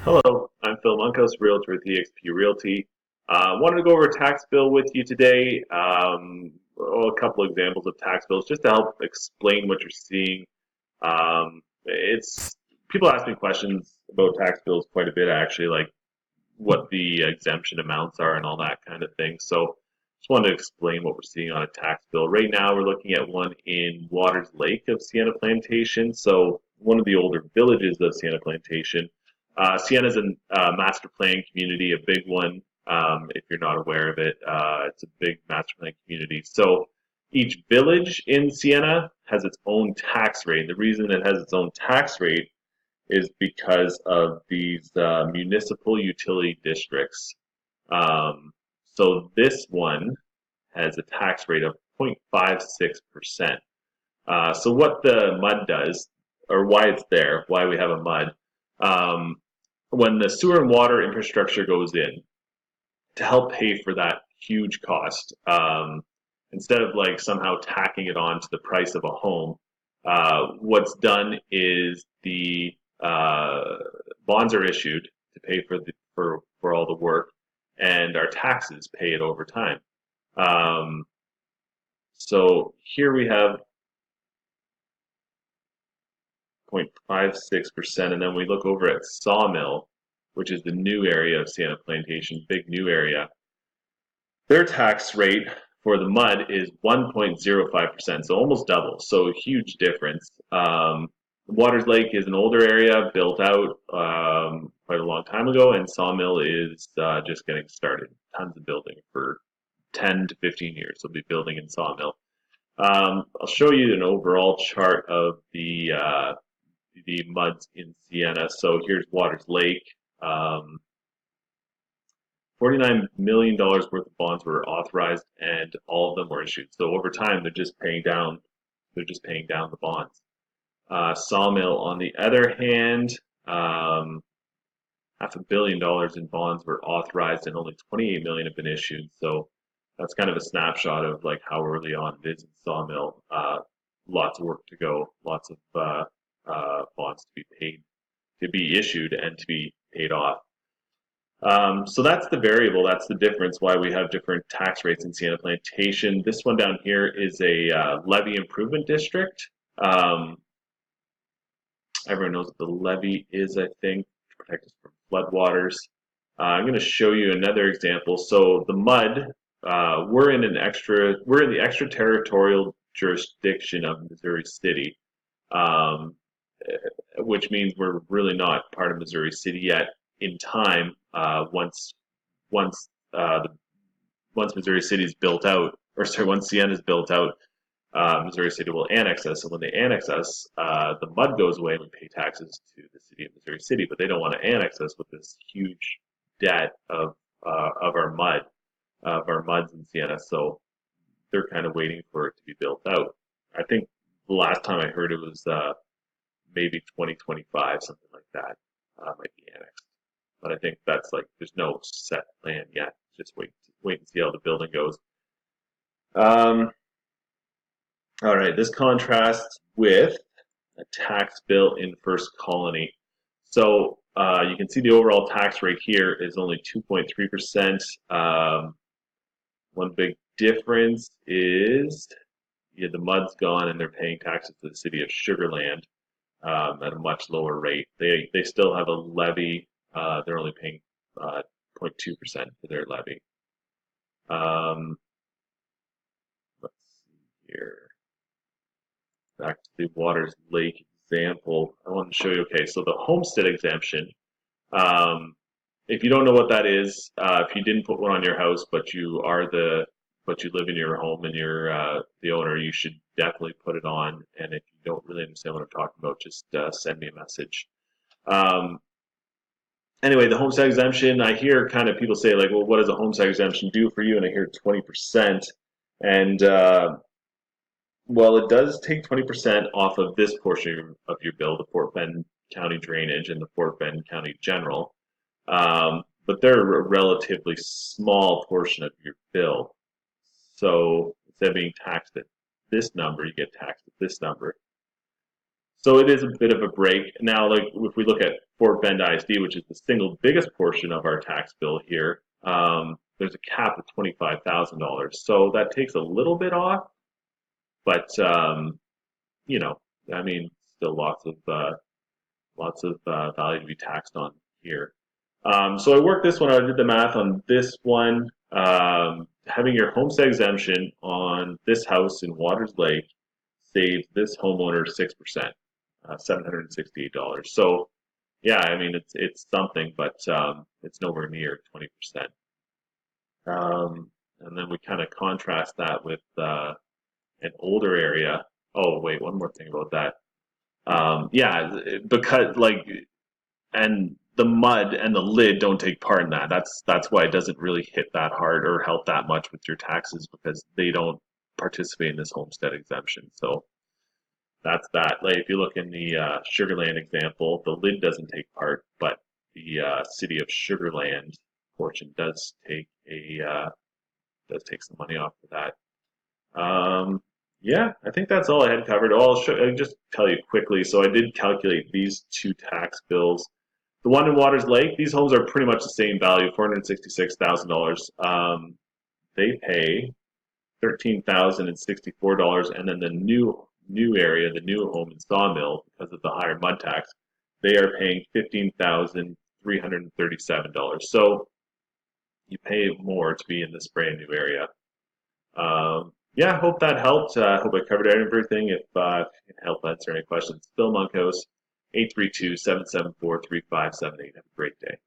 Hello, I'm Phil Munkos, Realtor with eXp Realty. Wanted to go over a tax bill with you today. A couple examples of tax bills just to help explain what you're seeing. It's people ask me questions about tax bills quite a bit, actually, like what the exemption amounts are and all that kind of thing. So, just wanted to explain what we're seeing on a tax bill. Right now, we're looking at one in Waters Lake of Sienna Plantation. So, one of the older villages of Sienna Plantation. Sienna is a master plan community, a big one. If you're not aware of it, it's a big master plan community. So each village in Sienna has its own tax rate. The reason it has its own tax rate is because of these municipal utility districts. So this one has a tax rate of 0.56%. So what the MUD does, or why it's there, why we have a MUD, um, when the sewer and water infrastructure goes in to help pay for that huge cost, instead of like somehow tacking it on to the price of a home, what's done is the bonds are issued to pay for all the work, and our taxes pay it over time. Um, so here we have 0.56%, and then we look over at Sawmill, which is the new area of Sienna Plantation, big new area. Their tax rate for the MUD is 1.05%, so almost double. So a huge difference. Waters Lake is an older area, built out quite a long time ago, and Sawmill is just getting started. Tons of building for 10 to 15 years. They'll be building in Sawmill. I'll show you an overall chart of the MUDs in Sienna. So here's Waters Lake. $49 million worth of bonds were authorized, and all of them were issued. So over time, they're just paying down. They're just paying down the bonds. Sawmill, on the other hand, $500 million in bonds were authorized, and only 28 million have been issued. So that's kind of a snapshot of like how early on it is in Sawmill. Lots of work to go. Lots of bonds to be paid, to be issued, and to be paid off. So that's the variable, that's the difference why we have different tax rates in Sienna Plantation. This one down here is a levee improvement district. Everyone knows what the levee is, I think, to protect us from floodwaters. I'm going to show you another example. So the MUD, we're in the extraterritorial jurisdiction of Missouri City, um, which means we're really not part of Missouri City yet. In time, once once Missouri City is built out, or sorry, once Sienna is built out, Missouri City will annex us. And when they annex us, the MUD goes away, and we pay taxes to the city of Missouri City. But they don't want to annex us with this huge debt of our MUD, of our MUDs in Sienna. So they're kind of waiting for it to be built out. I think the last time I heard it was maybe 2025, something like that, might be annexed. But I think that's like there's no set plan yet. Just wait and see how the building goes. Um, all right, this contrasts with a tax bill in First Colony. So you can see the overall tax rate here is only 2.3%. One big difference is the MUD's gone, and they're paying taxes to the city of Sugar Land at a much lower rate. They still have a levy. They're only paying 0.2% for their levy. Let's see here. Back to the Waters Lake example. I want to show you. Okay, so the Homestead Exemption. If you don't know what that is, if you didn't put one on your house, but you live in your home and you're the owner, you should definitely put it on. And if you don't really understand what I'm talking about, just send me a message. Anyway, the homestead exemption, I hear kind of people say like, well, what does a homestead exemption do for you? And I hear 20%. And well, it does take 20% off of this portion of your bill, the Fort Bend County Drainage and the Fort Bend County General. But they're a relatively small portion of your bill. So instead of being taxed at this number, you get taxed at this number. So it is a bit of a break. Now, like if we look at Fort Bend ISD, which is the single biggest portion of our tax bill here, there's a cap of $25,000. So that takes a little bit off, but you know, I mean, still lots of value to be taxed on here. So I worked this one out. I did the math on this one. Having your homestead exemption on this house in Waters Lake saves this homeowner 6%, $768. So yeah, I mean it's something, but it's nowhere near 20%. And then we kind of contrast that with an older area. Oh wait, one more thing about that. Yeah, because like and the mud and the lid don't take part in that. That's why it doesn't really hit that hard or help that much with your taxes because they don't participate in this homestead exemption. So that's that. Like if you look in the Sugarland example, the lid doesn't take part, but the city of Sugarland portion does take some money off for that. Yeah, I think that's all I had covered. I'll just tell you quickly. So I did calculate these two tax bills. The one in Waters Lake, these homes are pretty much the same value, $466,000. They pay $13,064, and then the new area, the new home in Sawmill, because of the higher mud tax, they are paying $15,337. So you pay more to be in this brand new area. Yeah, hope that helped. Hope I covered everything. If I can help answer any questions, Phil Monkhouse, 832-774-3578. Have a great day.